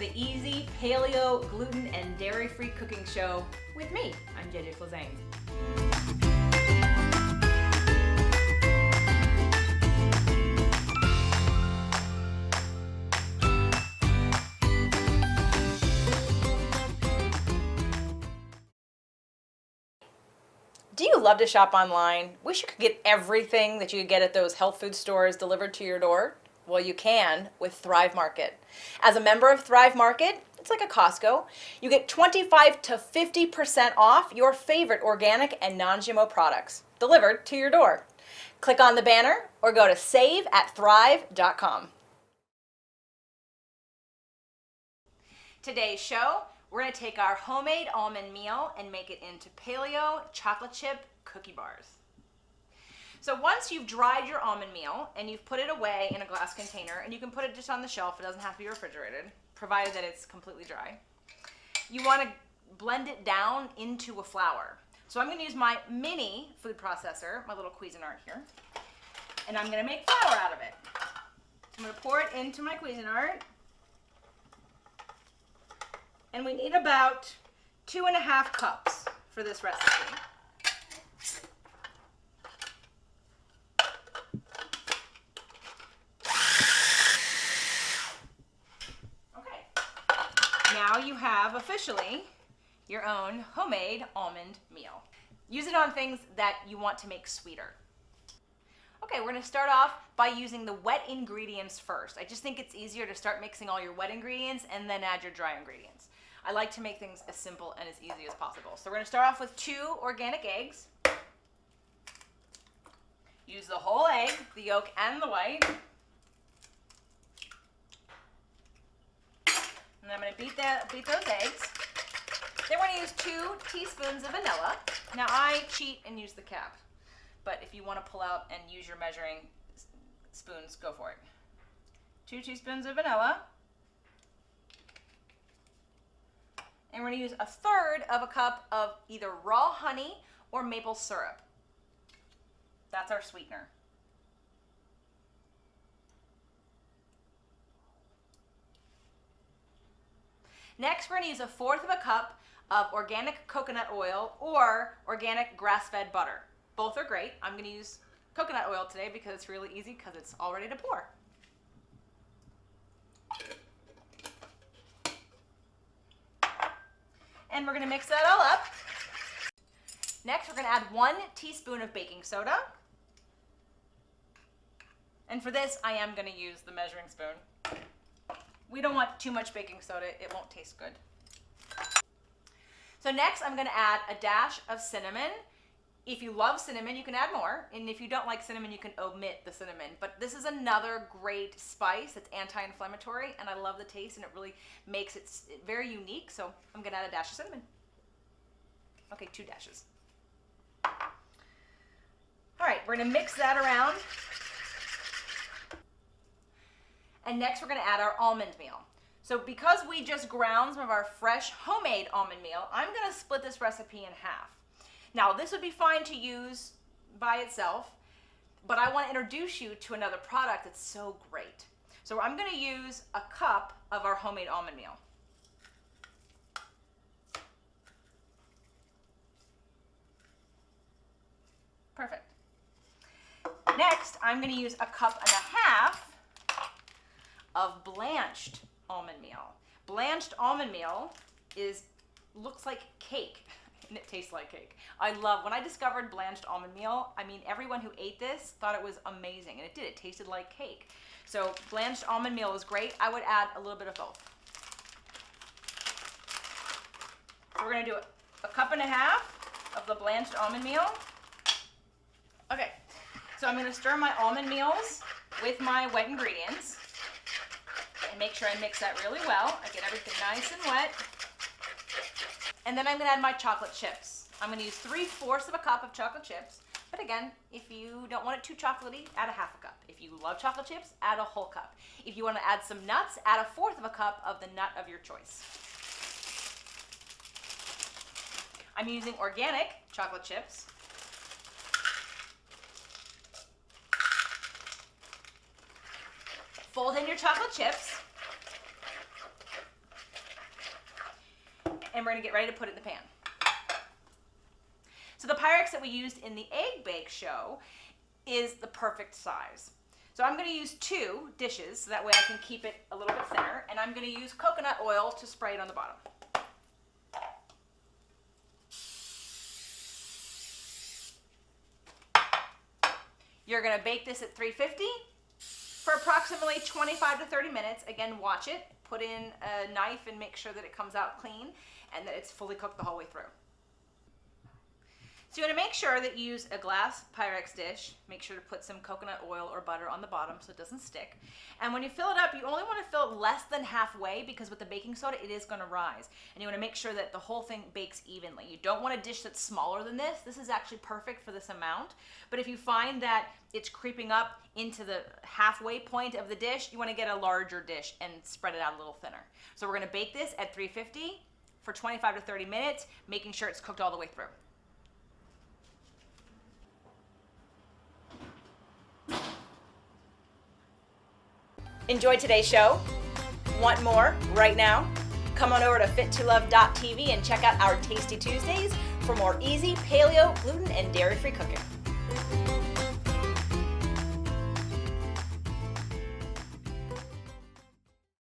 the easy paleo, gluten, and dairy-free cooking show with me. I'm JJ Flizanes. Do you love to shop online? Wish you could get everything that you could get at those health food stores delivered to your door? Well, you can with Thrive Market. As a member of Thrive Market, it's like a Costco. You get 25 to 50% off your favorite organic and non-GMO products delivered to your door. Click on the banner or go to save@thrive.com. Today's show, we're going to take our homemade almond meal and make it into paleo chocolate chip cookie bars. So once you've dried your almond meal and you've put it away in a glass container, and you can put it just on the shelf, it doesn't have to be refrigerated, provided that it's completely dry. You want to blend it down into a flour. So I'm going to use my mini food processor, my little Cuisinart here, and I'm going to make flour out of it. I'm going to pour it into my Cuisinart. And we need about 2.5 cups for this recipe. Okay, now you have officially your own homemade almond meal. Use it on things that you want to make sweeter. Okay, we're gonna start off by using the wet ingredients first. I just think it's easier to start mixing all your wet ingredients and then add your dry ingredients. I like to make things as simple and as easy as possible. So we're gonna start off with 2 organic eggs. Use the whole egg, the yolk and the white. And I'm gonna beat those eggs. Then we're gonna use 2 teaspoons of vanilla. Now I cheat and use the cap, but if you wanna pull out and use your measuring spoons, go for it. 2 teaspoons of vanilla. And we're going to use 1/3 cup of either raw honey or maple syrup. That's our sweetener. Next, we're going to use 1/4 cup of organic coconut oil or organic grass-fed butter. Both are great. I'm going to use coconut oil today because it's really easy because it's all ready to pour. And we're going to mix that all up. Next, we're going to add 1 teaspoon of baking soda. And for this, I am going to use the measuring spoon. We don't want too much baking soda. It won't taste good. So next, I'm going to add a dash of cinnamon. If you love cinnamon, you can add more. And if you don't like cinnamon, you can omit the cinnamon. But this is another great spice. It's anti-inflammatory, and I love the taste, and it really makes it very unique. So I'm going to add a dash of cinnamon. Okay, 2 dashes. All right, we're going to mix that around. And next, we're going to add our almond meal. So because we just ground some of our fresh homemade almond meal, I'm going to split this recipe in half. Now, this would be fine to use by itself, but I want to introduce you to another product that's so great. So I'm going to use 1 cup of our homemade almond meal. Perfect. Next, I'm going to use 1.5 cups of blanched almond meal. Blanched almond meal looks like cake. And it tastes like cake. When I discovered blanched almond meal, I mean, everyone who ate this thought it was amazing, and it did. It tasted like cake. So blanched almond meal is great. I would add a little bit of both. So we're gonna do 1.5 cups of the blanched almond meal. Okay, so I'm gonna stir my almond meals with my wet ingredients and make sure I mix that really well. I get everything nice and wet. And then I'm going to add my chocolate chips. I'm going to use 3/4 cup of chocolate chips. But again, if you don't want it too chocolatey, add 1/2 cup. If you love chocolate chips, add a whole cup. If you want to add some nuts, add 1/4 cup of the nut of your choice. I'm using organic chocolate chips. Fold in your chocolate chips. and we're gonna get ready to put it in the pan. So the Pyrex that we used in the egg bake show is the perfect size. So I'm gonna use 2 dishes, so that way I can keep it a little bit thinner, and I'm gonna use coconut oil to spray it on the bottom. You're gonna bake this at 350 for approximately 25 to 30 minutes. Again, watch it, put in a knife and make sure that it comes out clean and that it's fully cooked the whole way through. So you want to make sure that you use a glass Pyrex dish. Make sure to put some coconut oil or butter on the bottom so it doesn't stick. And when you fill it up, you only want to fill it less than halfway, because with the baking soda, it is going to rise. And you want to make sure that the whole thing bakes evenly. You don't want a dish that's smaller than this. This is actually perfect for this amount. But if you find that it's creeping up into the halfway point of the dish, you want to get a larger dish and spread it out a little thinner. So we're going to bake this at 350 for 25 to 30 minutes, making sure it's cooked all the way through. Enjoyed today's show? Want more right now? Come on over to fit2love.tv and check out our Tasty Tuesdays for more easy paleo, gluten, and dairy-free cooking.